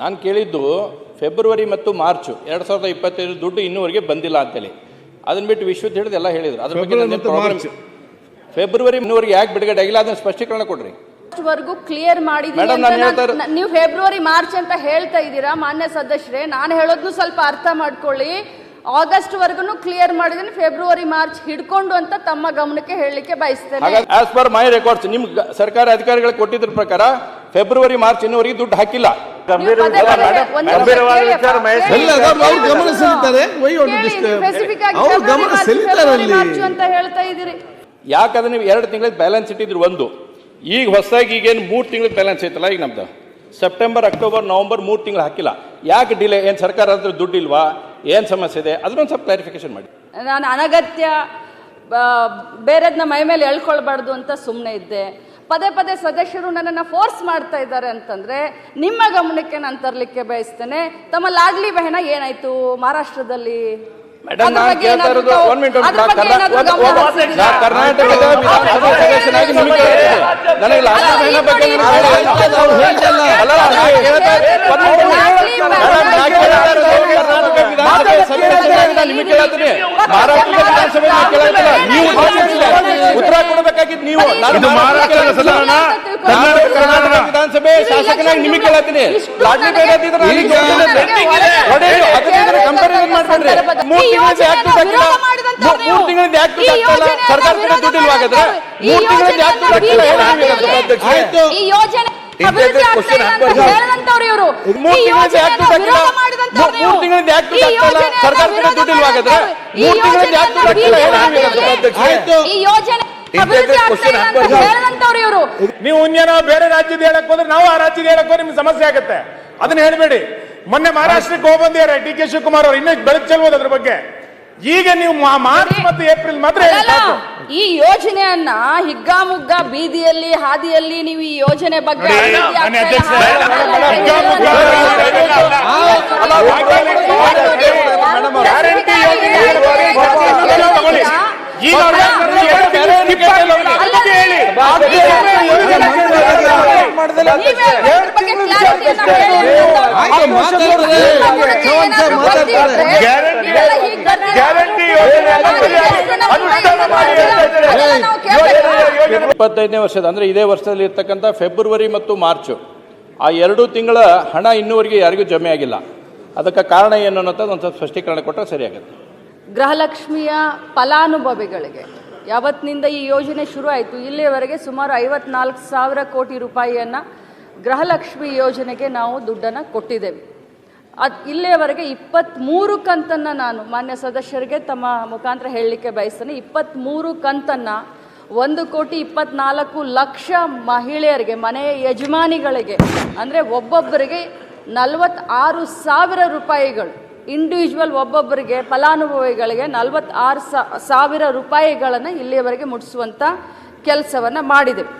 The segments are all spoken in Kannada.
ನಾನು ಕೇಳಿದ್ದು ಫೆಬ್ರವರಿ ಮತ್ತು ಮಾರ್ಚ್ 2025 ದುಡ್ಡು ಇನ್ನೂವರೆಗೆ ಬಂದಿಲ್ಲ ಅಂತೇಳಿ. ಅದನ್ನ ಬಿಟ್ಟು ವಿಶ್ವದ ಹಿಡಿದು ಎಲ್ಲ ಹೇಳಿದ್ರು. ಅದ್ರ ಬಗ್ಗೆ ಫೆಬ್ರವರಿ ಇನ್ನೂವರೆಗೆ ಯಾಕೆ ಬಿಡುಗಡೆ ಆಗಿಲ್ಲ ಅದನ್ನ ಸ್ಪಷ್ಟೀಕರಣ ಕೊಡ್ರಿ. ವರ್ಗೂ ಕ್ಲಿಯರ್ ಮಾಡಿದೀನಿ. ನೀವು ಫೆಬ್ರವರಿ ಮಾರ್ಚ್ ಅಂತ ಹೇಳ್ತಾ ಇದ್ದೀರಾ ಮಾನ್ಯ ಸದಸ್ಯರೇ. ನಾನು ಹೇಳೋದ್ನು ಸ್ವಲ್ಪ ಅರ್ಥ ಮಾಡ್ಕೊಳ್ಳಿ. ಆಗಸ್ಟ್ ವರ್ಗು ಕ್ಲಿಯರ್ ಮಾಡಿದೀನಿ, ಫೆಬ್ರವರಿ ಮಾರ್ಚ್ ಹಿಡ್ಕೊಂಡು ಅಂತ ತಮ್ಮ ಗಮನಕ್ಕೆ ಹೇಳಲಿಕ್ಕೆ ಬಯಸ್ತೇನೆ. ಆಸ್ ಪರ್ ಮೈ ರೆಕಾರ್ಡ್ಸ್ ನಿಮ್ ಸರ್ಕಾರಿ ಅಧಿಕಾರಿಗಳು ಕೊಟ್ಟಿದ್ರ ಪ್ರಕಾರ ಫೆಬ್ರವರಿ ಮಾರ್ಚ್ ಇನ್ನೂವರೆಗೆ ದುಡ್ಡು ಹಾಕಿಲ್ಲ. ಅಂತ ಹೇಳ್ತಾ ಇದ್ದೀರಿ. ಯಾಕೆ ಅದನ್ನ 2 ತಿಂಗಳ ಬ್ಯಾಲೆನ್ಸ್ ಇಟ್ಟಿದ್ರು. ಒಂದು ಈಗ ಹೊಸದಾಗಿ ಈಗೇನು 3 ತಿಂಗಳ ಬ್ಯಾಲೆನ್ಸ್ ಐತಲ್ಲ, ಈಗ ನಮ್ದು ಸೆಪ್ಟೆಂಬರ್ ಅಕ್ಟೋಬರ್ ನವೆಂಬರ್ 3 ತಿಂಗಳು ಹಾಕಿಲ್ಲ. ಯಾಕೆ ಡಿಲೇ? ಏನು ಸರ್ಕಾರ ಹತ್ರ ದುಡ್ಡು ಇಲ್ವಾ? ಏನು ಸಮಸ್ಯೆ ಇದೆ? ಅದನ್ನೊಂದು ಸ್ವಲ್ಪ ಕ್ಲಾರಿಫಿಕೇಶನ್ ಮಾಡಿ. ನಾನು ಅನಗತ್ಯ ಬೇರೆದನ್ನ ಮೈ ಮೇಲೆ ಎಳ್ಕೊಳ್ಬಾರ್ದು ಅಂತ ಸುಮ್ಮನೆ ಇದ್ದೆ. ಪದೇ ಪದೇ ಸದಸ್ಯರು ನನ್ನನ್ನು ಫೋರ್ಸ್ ಮಾಡ್ತಾ ಇದ್ದಾರೆ ಅಂತಂದ್ರೆ ನಿಮ್ಮ ಗಮನಕ್ಕೆ ನಾನು ತರಲಿಕ್ಕೆ ಬಯಸ್ತೇನೆ. ತಮ್ಮ ಲಾಡ್ಲಿ ಬಹನ ಏನಾಯ್ತು ಮಹಾರಾಷ್ಟ್ರದಲ್ಲಿ? ಮೇಡಮ್, ನಾನು ಕೇಳ್ತಾ ಇರೋದು 1 ಮಿನಿಟ್. ಕರ್ನಾಟಕದ ವಿಧಾನಸಭಾ ಸದಸ್ಯನಾಗಿ ನಿಮಗೆ ನನಗೆ ಲಾಡ್ಲಿ ಬಹನ ಬಗ್ಗೆ ನಿಮಗೆ ಕೇಳತ್ತೀನಿ. ಮಹಾರಾಷ್ಟ್ರದ ವಿಧಾನಸಭೆ ನೀವು ಉತ್ತರ ಕೊಡಬೇಕಾಗಿದ್ದು ನೀವು. ಕರ್ನಾಟಕ ವಿಧಾನಸಭೆ ಶಾಸಕನಾಗಿ ನಿಮಗೆ ಕೇಳತ್ತೀನಿ. ಲಾಡ್ಲಿ ಬಹನ ಕಂಪಾರಿಸನ್ ಮಾಡ್ಕೊಂಡ್ರಿ. 3 ತಿಂಗಳಿಂದ ಯಾಕೆ ಸರ್ಕಾರದಿಂದ ದುಡ್ಡು ಇಲ್ವಾಗದ್ರೆ 3 ತಿಂಗಳಿಂದ ಯಾಕೆ ನೀವು ಇನ್ನೇನೋ ಬೇರೆ ರಾಜ್ಯದ ಹೇಳಕ್ ಹೋದ್ರೆ ನಾವು ಆ ರಾಜ್ಯದ ಹೇಳಕ್ ಹೋದ್ರೆ ನಿಮ್ಗೆ ಸಮಸ್ಯೆ ಆಗುತ್ತೆ. ಅದನ್ನ ಹೇಳ್ಬೇಡಿ. ಮೊನ್ನೆ ಮಹಾರಾಷ್ಟ್ರಕ್ಕೆ ಹೋಗ್ಬಂದಿದ್ದಾರೆ ಡಿ ಕೆ ಶಿವಕುಮಾರ್ ಅವರು. ಇನ್ನೂ ಬೆಳಕು ಚೆಲ್ಬೋದು ಅದ್ರ ಬಗ್ಗೆ. ಈಗ ನೀವು ಮಾರ್ಚ್ ಮತ್ತು ಏಪ್ರಿಲ್ ಮಾತ್ರ ಈ ಯೋಜನೆಯನ್ನ ಹಿಗ್ಗಾಮುಗ್ಗ ಬೀದಿಯಲ್ಲಿ ಹಾದಿಯಲ್ಲಿ ನೀವು ಈ ಯೋಜನೆ ಬಗ್ಗೆ ಇಪ್ಪತ್ತೈದನೇ ವರ್ಷದ ಅಂದ್ರೆ ಇದೇ ವರ್ಷದಲ್ಲಿ ಇರ್ತಕ್ಕಂಥ ಫೆಬ್ರವರಿ ಮತ್ತು ಮಾರ್ಚ್ ಆ 2 ತಿಂಗಳ ಹಣ ಇನ್ನೂವರೆಗೆ ಯಾರಿಗೂ ಜಮೆ ಆಗಿಲ್ಲ. ಅದಕ್ಕೆ ಕಾರಣ ಏನು ಅನ್ನೋದು ಒಂದು ಸ್ಪಷ್ಟೀಕರಣ ಕೊಟ್ಟರೆ ಸರಿಯಾಗುತ್ತೆ. ಗೃಹಲಕ್ಷ್ಮಿಯ ಫಲಾನುಭವಿಗಳಿಗೆ ಯಾವತ್ತಿನಿಂದ ಈ ಯೋಜನೆ ಶುರು ಆಯಿತು ಇಲ್ಲಿಯವರೆಗೆ ಸುಮಾರು 54,000 ಕೋಟಿ ರೂಪಾಯಿಯನ್ನು ಗೃಹಲಕ್ಷ್ಮಿ ಯೋಜನೆಗೆ ನಾವು ದುಡ್ಡನ್ನು ಕೊಟ್ಟಿದ್ದೇವೆ. ಇಲ್ಲಿಯವರೆಗೆ 23 ಕಂತನ್ನು ನಾನು ಮಾನ್ಯ ಸದಸ್ಯರಿಗೆ ತಮ್ಮ ಮುಖಾಂತರ ಹೇಳಲಿಕ್ಕೆ ಬಯಸ್ತೇನೆ. 23 ಕಂತನ್ನು 1,24,00,000 ಮಹಿಳೆಯರಿಗೆ, ಮನೆಯ ಯಜಮಾನಿಗಳಿಗೆ, ಅಂದರೆ ಒಬ್ಬೊಬ್ಬರಿಗೆ 46,000 ರೂಪಾಯಿಗಳು, ಇಂಡಿವಿಜುವಲ್ ಒಬ್ಬೊಬ್ಬರಿಗೆ ಫಲಾನುಭವಿಗಳಿಗೆ 46,000 ರೂಪಾಯಿಗಳನ್ನು ಇಲ್ಲಿಯವರೆಗೆ ಮುಟ್ಟಿಸುವಂಥ ಕೆಲಸವನ್ನು ಮಾಡಿದೆವು.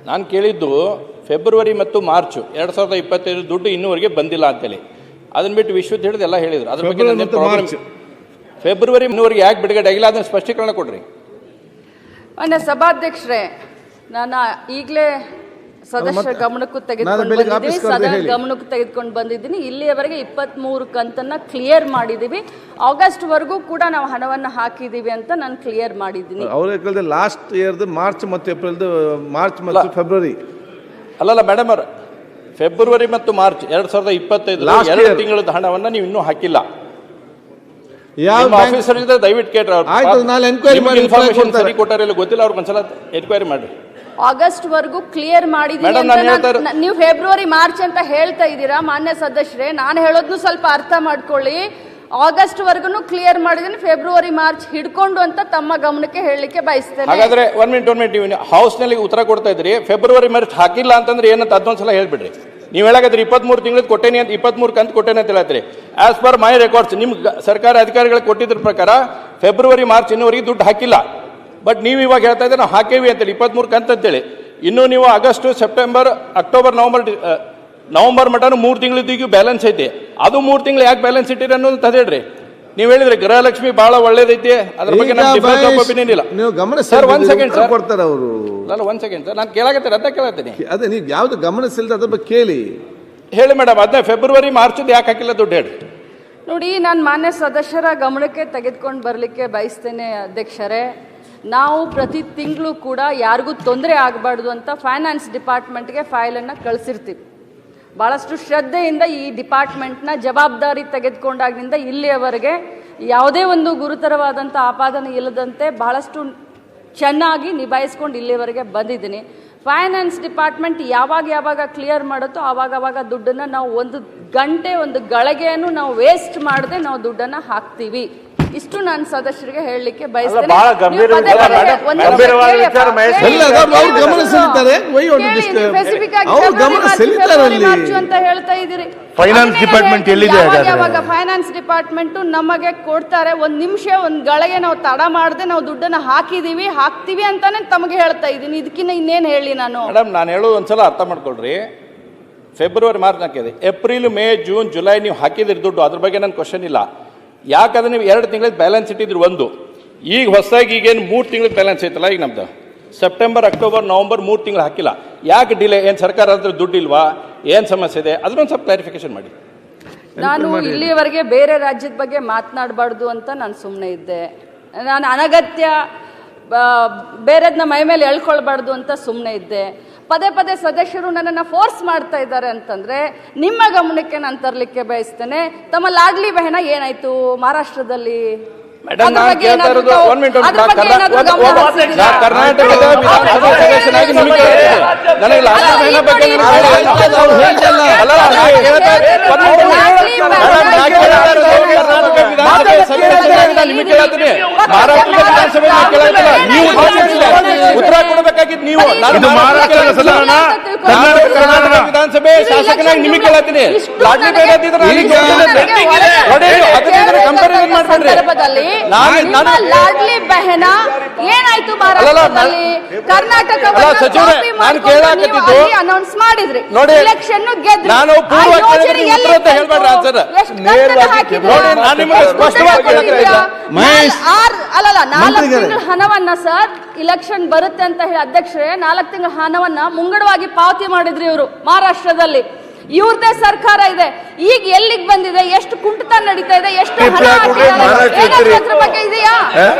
ನಾನು ಕೇಳಿದ್ದು ಫೆಬ್ರವರಿ ಮತ್ತು ಮಾರ್ಚ್ 2025 ದುಡ್ಡು ಇನ್ನೂವರೆಗೆ ಬಂದಿಲ್ಲ ಅಂತೇಳಿ. ಅದನ್ನ ಬಿಟ್ಟು ವಿಶ್ವದ ಹಿಡಿದು ಎಲ್ಲ ಹೇಳಿದ್ರು. ಅದ್ರ ಬಗ್ಗೆ ಫೆಬ್ರವರಿ ಇನ್ನೂವರೆಗೆ ಯಾಕೆ ಬಿಡುಗಡೆ ಆಗಿಲ್ಲ ಅದನ್ನ ಸ್ಪಷ್ಟೀಕರಣ ಕೊಡ್ರಿ. ಮಾನ್ಯ ಸಭಾಧ್ಯಕ್ಷರೇ, ನಾನು ಈಗಲೇ ಸದಸ್ಯರ ಗಮನಕ್ಕೂ ತೆಗೆದುಕೊಂಡು ಬಂದಿದ್ದೀನಿ. ಇಲ್ಲಿಯವರೆಗೆ 23 ಕಂತನ್ನು ಕ್ಲಿಯರ್ ಮಾಡಿದ್ದೀವಿ. ಆಗಸ್ಟ್ ವರೆಗೂ ಕೂಡ ನಾವು ಹಣವನ್ನು ಹಾಕಿದ್ದೀವಿ ಅಂತ ನಾನು ಕ್ಲಿಯರ್ ಮಾಡಿದ್ದೀನಿ. ಅವ್ರ ಲಾಸ್ಟ್ ಇಯರ್ದು ಮಾರ್ಚ್ ಮತ್ತು ಏಪ್ರಿಲ್ದು ಮಾರ್ಚ್ ಮತ್ತು ಫೆಬ್ರವರಿ ಅಲ್ಲಲ್ಲ ಮೇಡಮ್ ಅವ್ರ, ಫೆಬ್ರವರಿ ಮತ್ತು ಮಾರ್ಚ್ 2025 2 ತಿಂಗಳ ಹಣವನ್ನು ನೀವು ಇನ್ನೂ ಹಾಕಿಲ್ಲ. ಆಫೀಸರ್ ಇದ್ರೆ ದಯವಿಟ್ಟು ಕೇಳ್ರಿ. ಇನ್ಫಾರ್ಮೇಶನ್ ಸರಿ ಕೊಟ್ಟಾರ ಗೊತ್ತಿಲ್ಲ, ಅವ್ರಿಗೆ ಒಂದ್ಸಲ ಎನ್ಕ್ವೈರಿ ಮಾಡಿ. ಆಗಸ್ಟ್ ವರೆಗೂ ಕ್ಲಿಯರ್ ಮಾಡಿದೀನಿ. ನೀವು ಫೆಬ್ರವರಿ ಮಾರ್ಚ್ ಅಂತ ಹೇಳ್ತಾ ಇದ್ದೀರಾ ಮಾನ್ಯ ಸದಸ್ಯರೇ. ನಾನು ಹೇಳೋದ್ನು ಸ್ವಲ್ಪ ಅರ್ಥ ಮಾಡ್ಕೊಳ್ಳಿ. ಆಗಸ್ಟ್ ವರ್ಗು ಕ್ಲಿಯರ್ ಮಾಡಿದೀನಿ, ಫೆಬ್ರವರಿ ಮಾರ್ಚ್ ಹಿಡ್ಕೊಂಡು ಅಂತ ತಮ್ಮ ಗಮನಕ್ಕೆ ಹೇಳಲಿಕ್ಕೆ ಬಯಸ್ತೇನೆ. ಹಾಗಾದ್ರೆ 1 ಮಿನಿಟ್ ನೀವು ಹೌಸ್ ನಲ್ಲಿ ಉತ್ತರ ಕೊಡ್ತಾ ಇದ್ರಿ. ಫೆಬ್ರವರಿ ಮಾರ್ಚ್ ಹಾಕಿಲ್ಲ ಅಂತಂದ್ರೆ ಏನಂತ ಅದೊಂದ್ಸಲ ಹೇಳ್ಬಿಡ್ರಿ. ನೀವು ಹೇಳಾಕತ್ರಿ 23 ತಿಂಗಳು ಕೊಟ್ಟೇನಿ ಅಂತ, 23 ಕಂತು ಕೊಟ್ಟೇನೆ ಅಂತ ಹೇಳ್ತೀರಿ. ಆಸ್ ಪರ್ ಮೈ ರೆಕಾರ್ಡ್ಸ್ ನಿಮ್ ಸರ್ಕಾರಿ ಅಧಿಕಾರಿಗಳು ಕೊಟ್ಟಿದ್ರ ಪ್ರಕಾರ ಫೆಬ್ರವರಿ ಮಾರ್ಚ್ ಇನ್ನೂವರೆಗೆ ದುಡ್ಡು ಹಾಕಿಲ್ಲ. ಬಟ್ ನೀವು ಇವಾಗ ಹೇಳ್ತಾ ಇದ್ರೆ ನಾವು ಹಾಕೇವಿ ಅಂತೇಳಿ 23 ಕಂತು ಅಂತೇಳಿ. ಇನ್ನು ನೀವು ಆಗಸ್ಟ್, ಸೆಪ್ಟೆಂಬರ್, ಅಕ್ಟೋಬರ್, ನವೆಂಬರ್ ಮಟನು 3 ತಿಂಗಳಿದ್ದೀಗೂ ಬ್ಯಾಲೆನ್ಸ್ ಐತಿ. ಅದು 3 ತಿಂಗಳು ಯಾಕೆ ಬ್ಯಾಲೆನ್ಸ್ ಇಟ್ಟಿರಿ ಅನ್ನೋದು ಹೇಳ್ರಿ. ನೀವು ಹೇಳಿದ್ರಿ ಗೃಹಲಕ್ಷ್ಮಿ ಬಹಳ ಒಳ್ಳೇದೈತಿ, ಅದ್ರ ಬಗ್ಗೆ ಒಪಿನಿಯನ್ ಇಲ್ಲ. ನೀವು ಗಮನ ಸರ್, 1 ಸೆಕೆಂಡ್ ಸರ್ ಕೊಡ್ತಾರೆ ಅವರು. ಅಲ್ಲ 1 ಸೆಕೆಂಡ್ ಸರ್, ನಾನು ಕೇಳಾಕತ್ತೀನಿ, ಅದ ಕೇಳತ್ತೀನಿ. ಅದೇ ನೀವು ಯಾವ್ದು ಗಮನಿಸಿಲ್ದ ಅದ್ರ ಬಗ್ಗೆ ಕೇಳಿ. ಹೇಳಿ ಮೇಡಮ್, ಅದನ್ನ ಫೆಬ್ರವರಿ ಮಾರ್ಚ್ ಯಾಕೆ ಹಾಕಿಲ್ಲ ದುಡ್ಡು ಹೇಳಿ. ನೋಡಿ, ನಾನು ಮಾನ್ಯ ಸದಸ್ಯರ ಗಮನಕ್ಕೆ ತೆಗೆದುಕೊಂಡು ಬರಲಿಕ್ಕೆ ಬಯಸ್ತೇನೆ ಅಧ್ಯಕ್ಷರೇ. ನಾವು ಪ್ರತಿ ತಿಂಗಳು ಕೂಡ ಯಾರಿಗೂ ತೊಂದರೆ ಆಗಬಾರ್ದು ಅಂತ ಫೈನಾನ್ಸ್ ಡಿಪಾರ್ಟ್ಮೆಂಟ್ಗೆ ಫೈಲನ್ನು ಕಳಿಸಿರ್ತೀವಿ. ಭಾಳಷ್ಟು ಶ್ರದ್ಧೆಯಿಂದ ಈ ಡಿಪಾರ್ಟ್ಮೆಂಟ್ನ ಜವಾಬ್ದಾರಿ ತೆಗೆದುಕೊಂಡಾಗಿನಿಂದ ಇಲ್ಲಿಯವರೆಗೆ ಯಾವುದೇ ಒಂದು ಗುರುತರವಾದಂಥ ಆಪಾದನೆ ಇಲ್ಲದಂತೆ ಬಹಳಷ್ಟು ಚೆನ್ನಾಗಿ ನಿಭಾಯಿಸ್ಕೊಂಡು ಇಲ್ಲಿಯವರೆಗೆ ಬಂದಿದ್ದೀನಿ. ಫೈನಾನ್ಸ್ ಡಿಪಾರ್ಟ್ಮೆಂಟ್ ಯಾವಾಗ ಕ್ಲಿಯರ್ ಮಾಡುತ್ತೋ ಆವಾಗ ದುಡ್ಡನ್ನು ನಾವು ಒಂದು ಗಂಟೆ ಒಂದು ಗಳಿಗೆಯನ್ನು ನಾವು ವೇಸ್ಟ್ ಮಾಡದೆ ನಾವು ದುಡ್ಡನ್ನು ಹಾಕ್ತೀವಿ. ಇಷ್ಟು ನಾನು ಸದಸ್ಯರಿಗೆ ಹೇಳಲಿಕ್ಕೆ ಬಯಸ್ತೇನೆ. ಅಂತ ಹೇಳ್ತಾ ಇದ್ದೀರಿ. ಫೈನಾನ್ಸ್ ಡಿಪಾರ್ಟ್ಮೆಂಟ್ ಎಲ್ಲಿದೆ? ಯಾವಾಗ ಫೈನಾನ್ಸ್ ಡಿಪಾರ್ಟ್ಮೆಂಟ್ ನಮಗೆ ಕೊಡ್ತಾರೆ, ಒಂದ್ ನಿಮಿಷ ಒಂದ್ ಗಳಿಗೆ ನಾವು ತಡ ಮಾಡದೆ ನಾವು ದುಡ್ಡನ್ನ ಹಾಕ್ತೀವಿ ಅಂತಾನೆ ತಮಗೆ ಹೇಳ್ತಾ ಇದ್ದೀನಿ. ಇದಕ್ಕಿಂತ ಇನ್ನೇನು ಹೇಳಿ ನಾನು? ಮೇಡಮ್, ನಾನು ಹೇಳೋದು ಒಂದ್ಸಲ ಅರ್ಥ ಮಾಡ್ಕೊಳ್ರಿ. ಫೆಬ್ರವರಿ ಮಾರ್ಚ್ ಹಾಕಿದೆ, ಏಪ್ರಿಲ್ ಮೇ ಜೂನ್ ಜುಲೈ ನೀವು ಹಾಕಿದಿರಿ ದುಡ್ಡು, ಅದ್ರ ಬಗ್ಗೆ ನನ್ನ ಕ್ವಶನ್ ಇಲ್ಲ. ಯಾಕಂದ್ರೆ ನೀವು 2 ತಿಂಗಳ ಬ್ಯಾಲೆನ್ಸ್ ಇಟ್ಟಿದ್ರಿ. ಒಂದು ಈಗ ಹೊಸದಾಗಿ ಈಗೇನು 3 ತಿಂಗಳ ಬ್ಯಾಲೆನ್ಸ್ ಐತಲ್ಲ, ಈಗ ನಮ್ದು ಸೆಪ್ಟೆಂಬರ್ ಅಕ್ಟೋಬರ್ ನವಂಬರ್ 3 ತಿಂಗಳು ಹಾಕಿಲ್ಲ. ಯಾಕೆ ಡಿಲೇ? ಏನು ಸರ್ಕಾರ ಹತ್ರ ದುಡ್ಡು ಇಲ್ವಾ? ಏನು ಸಮಸ್ಯೆ ಇದೆ? ಅದನ್ನೊಂದು ಸ್ವಲ್ಪ ಕ್ಲಾರಿಫಿಕೇಶನ್ ಮಾಡಿ. ನಾನು ಇಲ್ಲಿಯವರೆಗೆ ಬೇರೆ ರಾಜ್ಯದ ಬಗ್ಗೆ ಮಾತನಾಡಬಾರ್ದು ಅಂತ ನಾನು ಸುಮ್ಮನೆ ಇದ್ದೆ. ನಾನು ಅನಗತ್ಯ ಬೇರೆದನ್ನ ಮೈ ಮೇಲೆ ಎಳ್ಕೊಳ್ಬಾರ್ದು ಅಂತ ಸುಮ್ಮನೆ ಇದ್ದೆ. ಪದೇ ಸದಸ್ಯರು ನನ್ನನ್ನು ಫೋರ್ಸ್ ಮಾಡ್ತಾ ಇದ್ದಾರೆ ಅಂತಂದ್ರೆ ನಿಮ್ಮ ಗಮನಕ್ಕೆ ನಾನು ತರಲಿಕ್ಕೆ ಬಯಸ್ತೇನೆ. ತಮ್ಮ ಲಾಡ್ಲಿ ಬೆಹನ ಏನಾಯ್ತು ಮಹಾರಾಷ್ಟ್ರದಲ್ಲಿ? ಮೇಡಮ್, ನಾನು ಕೇಳ್ತಾ ಇರೋದು ಕರ್ನಾಟಕದ ವಿಧಾನಸಭಾ ಸದಸ್ಯನಾಗಿ ನಿಮಗೆ ನನಗೆ ಲಾಡ್ಲಿ ಬೆಹನ ಬಗ್ಗೆ ನಿಮಗೆ ಕೇಳ್ತೀನಿ. ಮಹಾರಾಷ್ಟ್ರದ ವಿಧಾನಸಭೆ ಕೇಳಲ್ಲ, ನೀವು ಉತ್ತರ ಕೊಡಬೇಕಾಗಿದ್ದು ನೀವು. ಕರ್ನಾಟಕ ವಿಧಾನಸಭೆ ಶಾಸಕನಾಗಿ ನಿಮಗೆ ಕೇಳತ್ತೀನಿ. Lordly ಬೆಹನ comparison ಮಾಡ್ಬೇಡ್ರಿ. ಲಾಡ್ಲಿ ಬೆಹನ ಏನಾಯ್ತು ಮಹಾರಾಷ್ಟ್ರದಲ್ಲಿ? ಕರ್ನಾಟಕ ಅನೌನ್ಸ್ ಮಾಡಿದ್ರಿ, ನೋಡಿ ಎಲೆಕ್ಷನ್ ಗೆದ್ರಿ. ನಾನು ಹೇಳ್ಬೇಡ್ರಿ ಆನ್ಸರ್. ನೋಡಿ, ನಾನು ನಿಮಗೆ ಸ್ಪಷ್ಟವಾಗಿ ಅಲ್ಲಲ್ಲ 4 ತಿಂಗಳ ಹಣವನ್ನ ಸರ್ ಇಲೆಕ್ಷನ್ ಬರುತ್ತೆ ಅಂತ ಹೇಳಿ ಅಧ್ಯಕ್ಷರೇ 4 ತಿಂಗಳ ಹಣವನ್ನ ಮುಂಗಡವಾಗಿ ಪಾವತಿ ಮಾಡಿದ್ರಿ ಇವರು ಮಹಾರಾಷ್ಟ್ರದಲ್ಲಿ. ಇವ್ರದೇ ಸರ್ಕಾರ ಇದೆ. ಈಗ ಎಲ್ಲಿಗೆ ಬಂದಿದೆ? ಎಷ್ಟು ಕುಂಠಿತ ನಡೀತಾ ಇದೆ? ಎಷ್ಟು ಹಣ ಹಾಕಿದ್ದಾರೆ? ಅದ್ರ ಬಗ್ಗೆ ಇದೆಯಾ?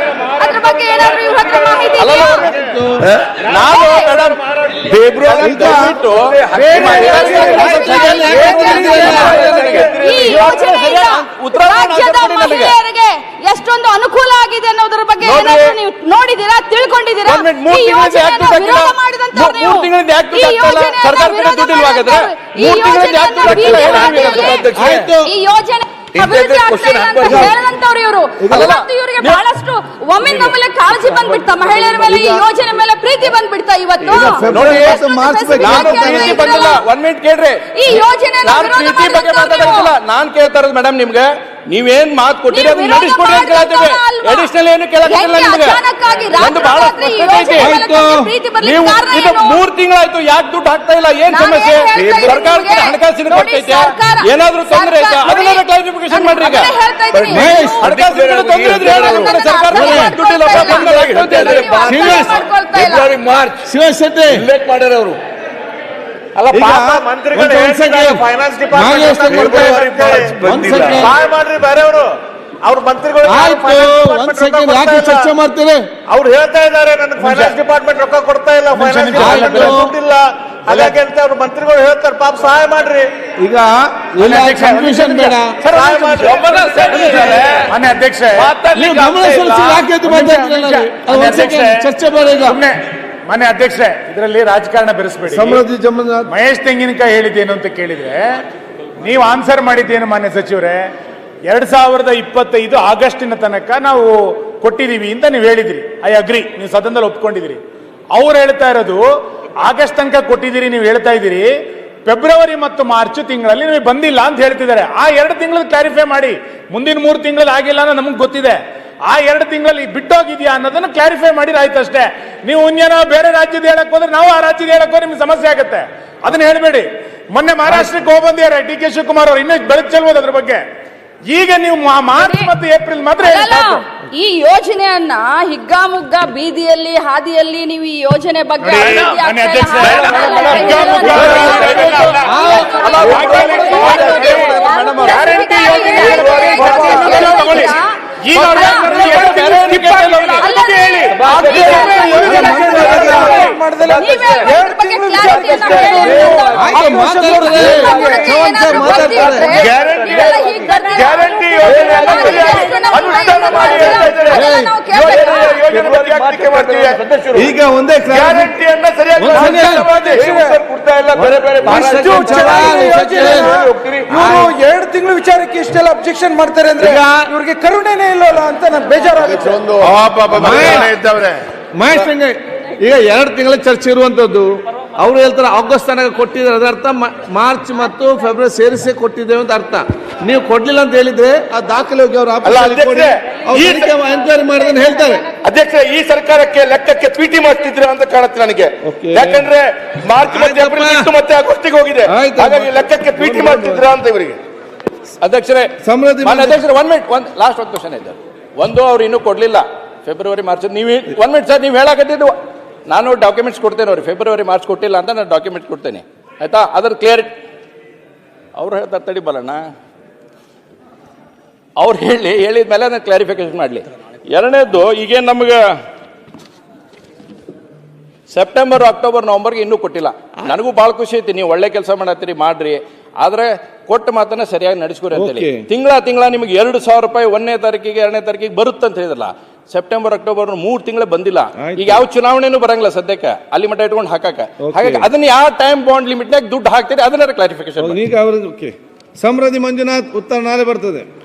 ಅದ್ರ ಬಗ್ಗೆ ಏನಾದ್ರು ಇವ್ರ ಹತ್ರ ಮಾಹಿತಿ ಇದೆಯಾ? ನಾವು ಮೇಡಮ್ ಈ ಯೋಜನೆಯಿಂದ ರಾಜ್ಯದ ಮಹಿಳೆಯರಿಗೆ ಎಷ್ಟೊಂದು ಅನುಕೂಲ ಆಗಿದೆ ಅನ್ನೋದ್ರ ಬಗ್ಗೆ ಏನಾದ್ರು ನೀವು ನೋಡಿದೀರಾ, ತಿಳ್ಕೊಂಡಿದ್ದೀರಾ? ಈ ಯೋಜನೆಯನ್ನು ವಿರೋಧ ಮಾಡಿದಂತವ್ರು ನೀವು. ಈ ಯೋಜನೆ ಅಭಿವೃದ್ಧಿ ಆಗ್ತಾ ಇಲ್ಲ ಅಂತ ಹೇಳಿದಂತವ್ರು ಇವರು. ಇವರಿಗೆ ಬಹಳಷ್ಟು ಒಮ್ಮಿಂದೊಮ್ಮೆಲೆ ಕಾಳಜಿ ಬಂದ್ಬಿಡ್ತಾ, ಮಹಿಳೆಯರ ಮೇಲೆ ಈ ಯೋಜನೆ ಮೇಲೆ ಪ್ರೀತಿ ಬಂದ್ಬಿಡ್ತಾ ಇವತ್ತು. ಈ ಯೋಜನೆ ನಾನ್ ಕೇಳ್ತಾ ಇರೋದು ಮೇಡಮ್, ನಿಮ್ಗೆ ನೀವೇನ್ ಮಾತು ಕೊಟ್ಟಿರಿ ಅದನ್ನ ನಡೆಸ್ಕೊಡಿ ಅಂತ ಕೇಳ್ತೇವೆ. ಅಡಿಷನಲ್ ಏನು ಕೇಳಕ್ಕಿಲ್ಲ ನಿಮ್ಗೆ. ಒಂದು ಬಹಳ ಸ್ಪಷ್ಟತೆ ಐತೆ. ನೀವು ಇದು 3 ತಿಂಗಳಾಯ್ತು, ಯಾಕೆ ದುಡ್ಡು ಹಾಕ್ತಾ ಇಲ್ಲ? ಏನ್ ಸಮಸ್ಯೆ? ಸರ್ಕಾರಕ್ಕೆ ಹಣಕಾಸಿನ ಕೊಟ್ಟೈತೆ, ಏನಾದ್ರೂ ತೊಂದರೆ ಐತೆ? ಅದನ್ನೆಲ್ಲ ಕ್ಲಾರಿಫಿಕೇಶನ್ ಮಾಡ್ರಿ. ಈಗ ಹಣಕಾಸಿನ ತೊಂದರೆ ಇದ್ರೆ ಹೇಳಿ, ಸರ್ಕಾರ ದುಡ್ಡಿಲ್ಲ ಫೆಬ್ರವರಿ ಮಾರ್ಚ್ ಶಿವಶೆಟ್ಟಿ ಉಲ್ಲೇಖ ಮಾಡ್ಯಾರ ಅವರು. ಅಲ್ಲ, ಮಂತ್ರಿಗಳು ಫೈನಾನ್ಸ್ ಡಿಪಾರ್ಟ್ಮೆಂಟ್ ಸಹಾಯ ಮಾಡ್ರಿ ಬೇರೆಯವರು. ಅವ್ರ ಮಂತ್ರಿಗಳು ಚರ್ಚೆ ಮಾಡ್ತಾರೆ. ಅವ್ರು ಹೇಳ್ತಾ ಇದ್ದಾರೆ ನನಗೆ ಫೈನಾನ್ಸ್ ಡಿಪಾರ್ಟ್ಮೆಂಟ್ ರೊಕ್ಕ ಕೊಡ್ತಾ ಇಲ್ಲ, ಫೈನಾನ್ಸ್ ಡಿಪಾರ್ಟ್ಮೆಂಟ್ ದುಡ್ಡಿಲ್ಲ, ಹಾಗಾಗಿ ಅಂತ ಅವ್ರ ಮಂತ್ರಿಗಳು ಹೇಳ್ತಾರೆ. ಪಾಪ ಸಹಾಯ ಮಾಡ್ರಿ. ಈಗ ಕನ್ಫ್ಯೂಷನ್ ಬೇಡ, ಸಹಾಯ ಮಾಡ್ರಿ. ಮಾನ್ಯ ಅಧ್ಯಕ್ಷೆ, ನೀವು ಗಮನ ಸಲ್ಲಿಸಿ ಯಾಕೆ ಚರ್ಚೆ ಬೇಡ. ಈಗ ಮಾನ್ಯ ಅಧ್ಯಕ್ಷೆ, ಇದರಲ್ಲಿ ರಾಜಕಾರಣ ಬೆರೆಸಬೇಡಿ. ಸಮೃದ್ಧಿ ಜಮನಾಥ್ ಮಹೇಶ್ ತೆಂಗಿನಕಾಯಿ ಹೇಳಿದ್ದೇನು ಅಂತ ಕೇಳಿದ್ರೆ ನೀವು ಆನ್ಸರ್ ಮಾಡಿದ್ದೇನು ಮಾನ್ಯ ಸಚಿವರೇ? 2025 ಆಗಸ್ಟಿನ ತನಕ ನಾವು ಕೊಟ್ಟಿದೀವಿ ಅಂತ ನೀವು ಹೇಳಿದ್ರಿ. ಐ ಅಗ್ರಿ, ನೀವು ಸದನದಲ್ಲಿ ಒಪ್ಕೊಂಡಿದ್ದೀರಿ. ಅವ್ರು ಹೇಳ್ತಾ ಇರೋದು ಆಗಸ್ಟ್ ತನಕ ಕೊಟ್ಟಿದ್ದೀರಿ, ನೀವು ಹೇಳ್ತಾ ಇದ್ದೀರಿ ಫೆಬ್ರವರಿ ಮತ್ತು ಮಾರ್ಚ್ ತಿಂಗಳಲ್ಲಿ ನಿಮಗೆ ಬಂದಿಲ್ಲ ಅಂತ ಹೇಳ್ತಿದ್ದಾರೆ. ಆ 2 ತಿಂಗಳು ಕ್ಲಾರಿಫೈ ಮಾಡಿ. ಮುಂದಿನ 3 ತಿಂಗಳಲ್ಲಿ ಆಗಿಲ್ಲ ಅನ್ನೋ ನಮಗೆ ಗೊತ್ತಿದೆ. ಆ 2 ತಿಂಗಳಲ್ಲಿ ಬಿಟ್ಟೋಗಿದ್ಯಾ ಅನ್ನೋದನ್ನ ಕ್ಲಾರಿಫೈ ಮಾಡಿ ಆಯ್ತಷ್ಟೇ. ನೀವು ಇನ್ನೇನೋ ಬೇರೆ ರಾಜ್ಯದ ಹೇಳಕ್ ಹೋದ್ರೆ ನಾವು ಆ ರಾಜ್ಯದ ಹೇಳಕ್ ಹೋದ್ರೆ ನಿಮ್ಗೆ ಸಮಸ್ಯೆ ಆಗುತ್ತೆ. ಅದನ್ನ ಹೇಳ್ಬೇಡಿ. ಮೊನ್ನೆ ಮಹಾರಾಷ್ಟ್ರಕ್ಕೆ ಹೋಗಿ ಬಂದಿದ್ದಾರೆ ಡಿ ಕೆ ಶಿವಕುಮಾರ್ ಅವರು. ಇನ್ನೂ ಬೆಳಕು ಚೆಲ್ಬೋದು ಅದ್ರ ಬಗ್ಗೆ. ಈಗ ನೀವು ಮಾರ್ಚ್ ಮತ್ತು ಏಪ್ರಿಲ್ ಮಾತ್ರ ಅಲ್ಲ, ಹೇಳ್ತಾ ಈ ಯೋಜನೆಯನ್ನ ಹಿಗ್ಗಾಮುಗ್ಗ ಬೀದಿಯಲ್ಲಿ ಹಾದಿಯಲ್ಲಿ ನೀವು ಈ ಯೋಜನೆ ಬಗ್ಗೆ ನೋಡಿ, ಅಭಿವೃದ್ಧಿ ಮಾನ್ಯ ಆಗ್ತಾ ಇಲ್ಲ, ಅಧ್ಯಕ್ಷರೇ, ಹಾಗಲ್ಲ, ಹಿಗ್ಗಾಮುಗ್ಗ ಗ್ಯಾರಂಟಿ ಯೋಜನೆ ತಗೊಳ್ಳಿ. ಈಗ ಅವ್ರು ಹೇಳ್ತಾರೆ, skip ಆಗಿಲ್ಲ. ಅದಕ್ಕೆ ಹೇಳಿ. ಗ್ಯಾರಂಟಿ ಯೋಜನೆ ಅನುಷ್ಠಾನ ಮಾಡಿ ಯೋಜನೆ ಬಗ್ಗೆ ಯಾಕೆ ಮಾಡ್ತೀವಿ? ಈಗ ಒಂದೇ ಗ್ಯಾರಂಟಿಯನ್ನ ಸರಿಯಾಗಿ ಅನುಷ್ಠಾನ ಮಾಡಿ. ಕೊಡ್ತಾ ಇಲ್ಲ, ಬೇರೆ ಬೇರೆ ಇಷ್ಟು ಚೆನ್ನಾಗಿ ಯೋಜನೆ ಇವರು 2 ತಿಂಗಳು ವಿಚಾರಕ್ಕೆ ಇಷ್ಟೆಲ್ಲ ಅಬ್ಜೆಕ್ಷನ್ ಮಾಡ್ತಾರೆ ಅಂದ್ರೆ ಇವ್ರಿಗೆ ಕರುಣೆನೇ ಇಲ್ಲಲ್ಲ ಅಂತ ನನ್ಗೆ ಬೇಜಾರಾಗುತ್ತೆ. ಇದ್ದವ್ರೆ ಮಹೇಶ್ ಹೆಂಗೆ ಈಗ 2 ತಿಂಗಳ ಚರ್ಚೆ ಇರುವಂತದ್ದು. ಅವ್ರು ಹೇಳ್ತಾರೆ ಆಗಸ್ಟ್ ತನಕ ಕೊಟ್ಟಿದ್ರೆ ಅದರ್ಥ ಮಾರ್ಚ್ ಮತ್ತು ಫೆಬ್ರವರಿ ಸೇರಿಸಿ ಕೊಟ್ಟಿದ್ದೇವೆ ಅಂತ ಅರ್ಥ. ನೀವು ಕೊಡ್ಲಿಲ್ಲ ಅಂತ ಹೇಳಿದ್ರೆ ಆ ದಾಖಲೆ ಹೋಗಿ ಅವ್ರ ಅಲ್ಲ, ಅಧ್ಯಕ್ಷರೇ, ಎನ್ಕ್ವೈರಿ ಮಾಡಿದ್ರೆ ಹೇಳ್ತಾರೆ. ಅಧ್ಯಕ್ಷ, ಈ ಸರ್ಕಾರಕ್ಕೆ ಲೆಕ್ಕಕ್ಕೆ ಪಿಟಿ ಮಾಡ್ತಿದ್ರು ಅಂತ ಕಾಣುತ್ತೆ ನನಗೆ. Okay. ಯಾಕಂದ್ರೆ ಮಾರ್ಚ್ ಮತ್ತೆ ಏಪ್ರಿಲ್ ಬಿಟ್ಟು ಮತ್ತೆ ಆಗಸ್ಟಿಗೆ ಹೋಗಿದೆ. ಆಯ್ತು. ಹಾಗಾಗಿ ಲೆಕ್ಕಕ್ಕೆ ಪಿಟಿ ಮಾಡ್ತಿದ್ರ ಅಂತ ಇವರಿಗೆ. ಅಧ್ಯಕ್ಷರೇ, ಸಮೃದ್ಧಿ ಮಾನ್ಯ ಅಧ್ಯಕ್ಷರೇ, 1 ಮಿನಿಟ್, ಲಾಸ್ಟ್ ಒಂದು ಕ್ವಶನ್ ಇದೆ. ಒಂದು ಅವ್ರು ಇನ್ನೂ ಕೊಡ್ಲಿಲ್ಲ ಫೆಬ್ರವರಿ ಮಾರ್ಚ್. ನೀವು 1 ಮಿನಿಟ್ ಸರ್, ನೀವು ಹೇಳಕತ್ತಿದ್ದು ನಾನು ಡಾಕ್ಯುಮೆಂಟ್ಸ್ ಕೊಡ್ತೇನೆ ಅವ್ರಿಗೆ. ಫೆಬ್ರವರಿ ಮಾರ್ಚ್ ಕೊಟ್ಟಿಲ್ಲ ಅಂತ ನಾನು ಡಾಕ್ಯುಮೆಂಟ್ ಕೊಡ್ತೇನೆ, ಆಯ್ತಾ? ಅದ್ರ ಕ್ಲಿಯರಿಟಿ ಅವ್ರು ಹೇಳ್ತಾರೆ. ತಡಿ ಬರೋಣ, ಅವ್ರು ಹೇಳಿದ ಮೇಲೆ ನಾನು ಕ್ಲಾರಿಫಿಕೇಶನ್ ಮಾಡಲಿ. ಎರಡನೇದ್ದು, ಈಗೇನು ನಮಗೆ ಸೆಪ್ಟೆಂಬರ್, ಅಕ್ಟೋಬರ್, ನವಂಬರ್ಗೆ ಇನ್ನೂ ಕೊಟ್ಟಿಲ್ಲ. ನನಗೂ ಭಾಳ ಖುಷಿ ಐತಿ, ನೀವು ಒಳ್ಳೆ ಕೆಲಸ ಮಾಡತ್ತೀರಿ, ಮಾಡ್ರಿ. ಆದ್ರೆ ಕೊಟ್ಟ ಮಾತನ್ನ ಸರಿಯಾಗಿ ನಡೆಸ್ಕೊರಿ ಅಂತೇಳಿ. Okay. ತಿಂಗಳ ನಿಮಗೆ 2,000 ರೂಪಾಯಿ 1ನೇ ತಾರೀಕಿಗೆ 2ನೇ ತಾರೀಕಿಗೆ ಬರುತ್ತೆ ಅಂತ ಹೇಳಿದ್ರಲ್ಲ. ಸೆಪ್ಟೆಂಬರ್, ಅಕ್ಟೋಬರ್ 3 ತಿಂಗಳು ಬಂದಿಲ್ಲ. ಆಯ್ತು. ಈಗ ಯಾವ ಚುನಾವಣೆನೂ ಬರಂಗಿಲ್ಲ ಸದ್ಯಕ್ಕೆ, ಅಲ್ಲಿ ಮಟ್ಟ ಇಟ್ಕೊಂಡು ಹಾಕಾಕ. ಹಾಗಾಗಿ ಅದನ್ನ ಯಾವ ಟೈಮ್ ಬಾಂಡ್ ಲಿಮಿಟ್ನಾಗ ದುಡ್ಡು ಹಾಕ್ತೀರಿ ಅದನ್ನ ಕ್ಲಾರಿಫಿಕೇಶನ್. ಈಗ ಅವರು ಸಮೃದ್ಧಿ ಮಂಜುನಾಥ್ ಉತ್ತರ ನಾಳೆ ಬರ್ತದೆ.